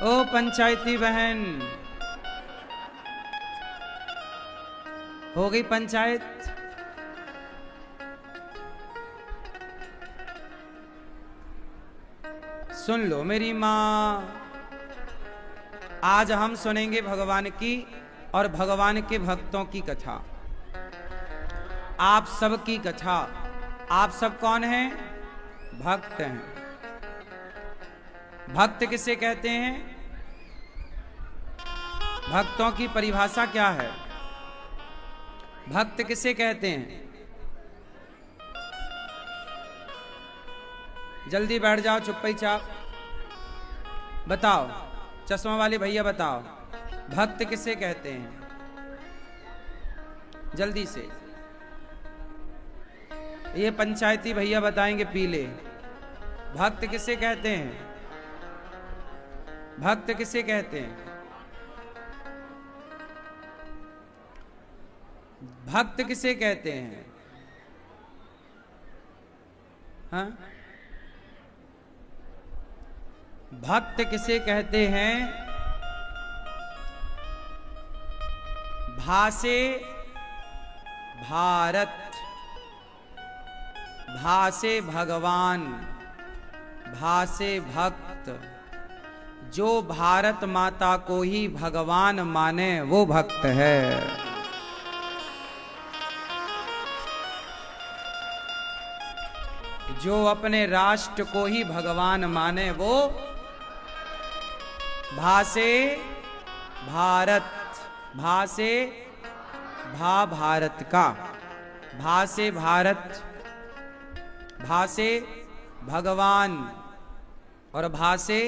ओ पंचायती बहन, हो गई पंचायत? सुन लो मेरी माँ, आज हम सुनेंगे भगवान की और भगवान के भक्तों की कथा। आप सब की कथा। आप सब कौन हैं? भक्त हैं। भक्त किसे कहते हैं? भक्तों की परिभाषा क्या है? भक्त किसे कहते हैं? जल्दी बैठ जाओ, चुप्पी चाप बताओ। चश्मा वाले भैया बताओ, भक्त किसे कहते हैं? जल्दी से। ये पंचायती भैया बताएंगे पीले। भक्त किसे कहते हैं? भक्त किसे कहते हैं? भक्त किसे कहते हैं? हाँ, भक्त किसे कहते हैं? भासे भारत, भासे भगवान, भासे भक्त। जो भारत माता को ही भगवान माने वो भक्त है। जो अपने राष्ट्र को ही भगवान माने वो भासे भारत, भासे भारत का, भासे भारत, भासे भगवान और भासे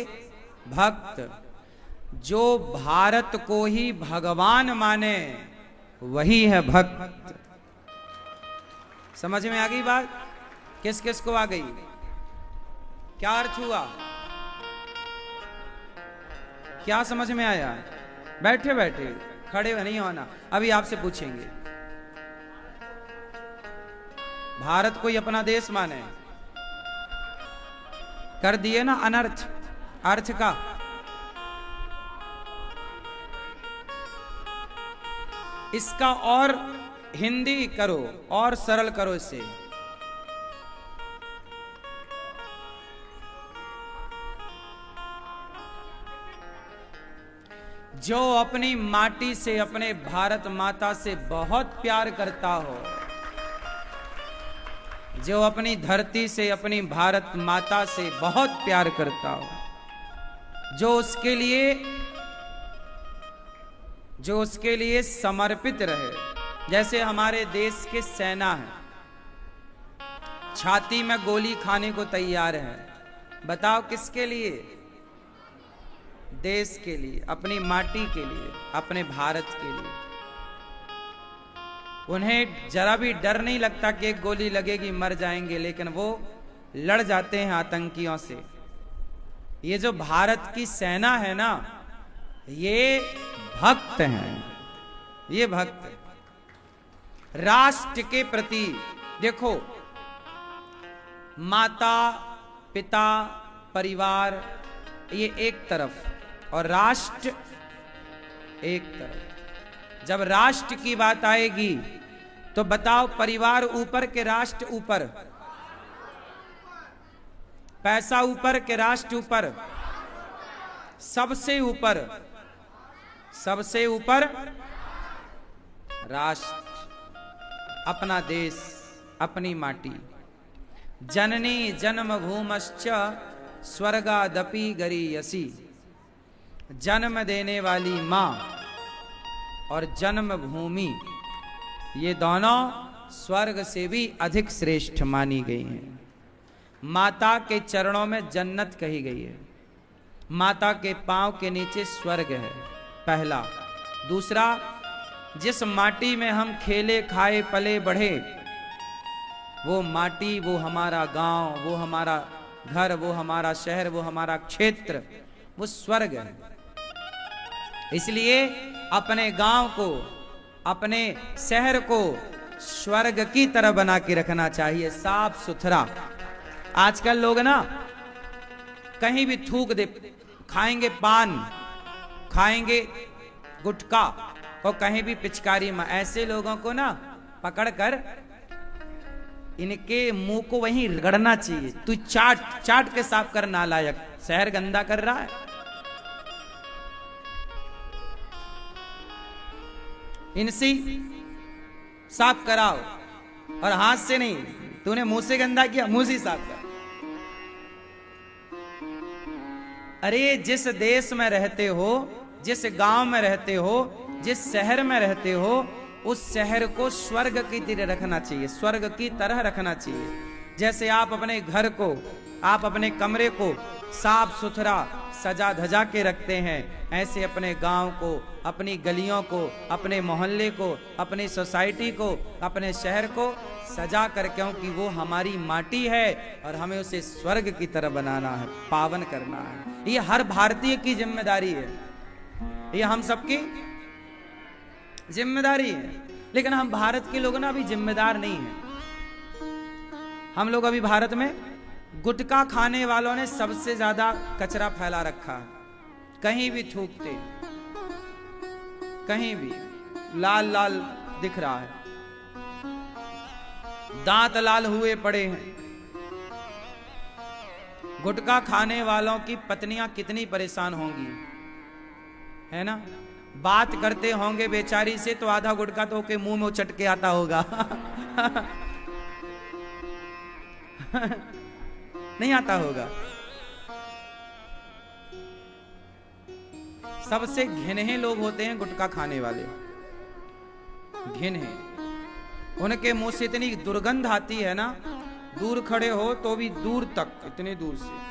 भक्त। जो भारत को ही भगवान माने वही है भक्त। समझ में आ गई बात? किस किस को आ गई? क्या अर्थ हुआ? क्या समझ में आया? बैठे बैठे, खड़े नहीं होना। अभी आपसे पूछेंगे, भारत कोई अपना देश माने? कर दिए ना अनर्थ अर्थ का। इसका और हिंदी करो और सरल करो इसे। जो अपनी माटी से, अपने भारत माता से बहुत प्यार करता हो, जो अपनी धरती से, अपनी भारत माता से बहुत प्यार करता हो, जो उसके लिए समर्पित रहे। जैसे हमारे देश के सेना है, छाती में गोली खाने को तैयार है। बताओ किसके लिए? देश के लिए, अपनी माटी के लिए, अपने भारत के लिए। उन्हें जरा भी डर नहीं लगता कि एक गोली लगेगी मर जाएंगे, लेकिन वो लड़ जाते हैं आतंकियों से। ये जो भारत की सेना है ना, ये भक्त हैं। ये भक्त राष्ट्र के प्रति, देखो, माता पिता परिवार ये एक तरफ और राष्ट्र एक तरफ। जब राष्ट्र की बात आएगी तो बताओ, परिवार ऊपर के राष्ट्र ऊपर? पैसा ऊपर के राष्ट्र ऊपर? सबसे ऊपर, सबसे ऊपर राष्ट्र, अपना देश, अपनी माटी। जननी जन्मभूमश्च स्वर्गादपि गरीयसी। जन्म देने वाली मां और जन्मभूमि, ये दोनों स्वर्ग से भी अधिक श्रेष्ठ मानी गई हैं। माता के चरणों में जन्नत कही गई है। माता के पांव के नीचे स्वर्ग है, पहला। दूसरा, जिस माटी में हम खेले खाए पले बढ़े, वो माटी, वो हमारा गांव, वो हमारा घर, वो हमारा शहर, वो हमारा क्षेत्र, वो स्वर्ग है। इसलिए अपने गांव को, अपने शहर को स्वर्ग की तरह बना के रखना चाहिए, साफ सुथरा। आजकल लोग ना कहीं भी थूक खाएंगे पान, खाएंगे गुटखा और कहीं भी पिचकारी में। ऐसे लोगों को ना पकड़कर इनके मुंह को वहीं रगड़ना चाहिए। तू चाट चाट के साफ कर नालायक, शहर गंदा कर रहा है। इनसे साफ कराओ और हाथ से नहीं। तूने मुंह से गंदा किया, मुंह से साफ कर। अरे जिस देश में रहते हो, जिस गांव में रहते हो, जिस शहर में रहते हो, उस शहर को स्वर्ग की तरह रखना चाहिए, स्वर्ग की तरह रखना चाहिए। जैसे आप अपने घर को, आप अपने कमरे को साफ सुथरा सजा धजा के रखते हैं, ऐसे अपने गांव को, अपनी गलियों को, अपने मोहल्ले को, अपनी सोसाइटी को, अपने शहर को सजा कर, क्योंकि वो हमारी माटी है और हमें उसे स्वर्ग की तरह बनाना है, पावन करना है। ये हर भारतीय की जिम्मेदारी है, ये हम सबकी जिम्मेदारी है। लेकिन हम भारत के लोग ना अभी जिम्मेदार नहीं हैं। हम लोग अभी भारत में गुटखा खाने वालों ने सबसे ज्यादा कचरा फैला रखा है। कहीं भी थूकते, कहीं भी लाल लाल दिख रहा है, दांत लाल हुए पड़े हैं। गुटखा खाने वालों की पत्नियां कितनी परेशान होंगी, है ना। बात करते होंगे बेचारी से तो आधा गुटखा तो के मुंह में उचट के आता होगा। नहीं आता होगा। सबसे घिनहे लोग होते हैं गुटखा खाने वाले, घिनहे। उनके मुंह से इतनी दुर्गंध आती है ना, दूर खड़े हो तो भी दूर तक, इतने दूर से।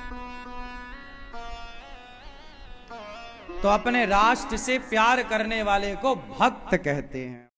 तो अपने राष्ट्र से प्यार करने वाले को भक्त कहते हैं।